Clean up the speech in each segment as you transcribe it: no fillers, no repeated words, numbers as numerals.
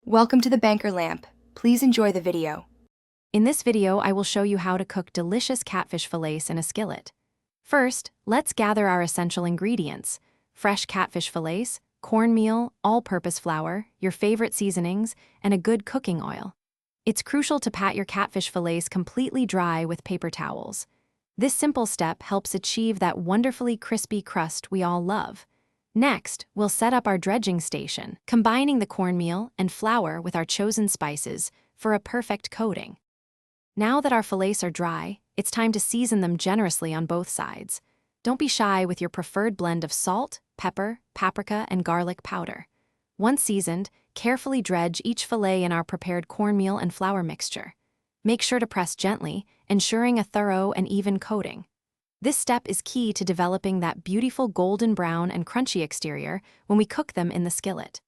Welcome to the Banker Lamp. Please enjoy the video. In this video, I will show you how to cook delicious catfish fillets in a skillet. First, let's gather our essential ingredients: fresh catfish fillets, cornmeal, all-purpose flour, your favorite seasonings, and a good cooking oil. It's crucial to pat your catfish fillets completely dry with paper towels. This simple step helps achieve that wonderfully crispy crust we all love. Next, we'll set up our dredging station, combining the cornmeal and flour with our chosen spices for a perfect coating. Now that our fillets are dry, it's time to season them generously on both sides. Don't be shy with your preferred blend of salt, pepper, paprika, and garlic powder. Once seasoned, carefully dredge each fillet in our prepared cornmeal and flour mixture. Make sure to press gently, ensuring a thorough and even coating. This step is key to developing that beautiful golden brown and crunchy exterior when we cook them in the skillet.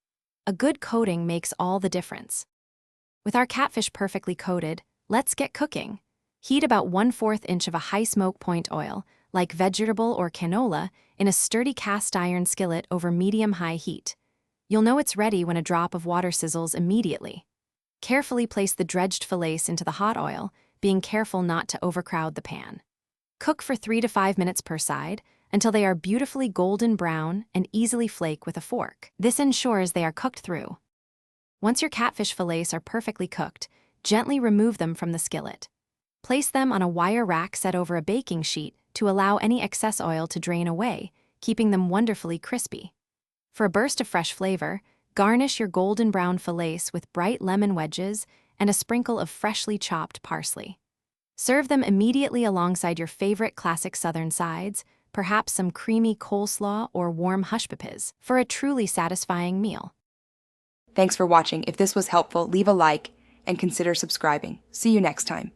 A good coating makes all the difference. With our catfish perfectly coated, let's get cooking. Heat about 1/4 inch of a high smoke point oil, like vegetable or canola, in a sturdy cast iron skillet over medium-high heat. You'll know it's ready when a drop of water sizzles immediately. Carefully place the dredged fillets into the hot oil, being careful not to overcrowd the pan. Cook for 3 to 5 minutes per side until they are beautifully golden brown and easily flake with a fork. This ensures they are cooked through. Once your catfish fillets are perfectly cooked, gently remove them from the skillet. Place them on a wire rack set over a baking sheet to allow any excess oil to drain away, keeping them wonderfully crispy. For a burst of fresh flavor, garnish your golden brown fillets with bright lemon wedges and a sprinkle of freshly chopped parsley. Serve them immediately alongside your favorite classic southern sides, perhaps some creamy coleslaw or warm hush puppies, for a truly satisfying meal. Thanks for watching. If this was helpful, leave a like and consider subscribing. See you next time.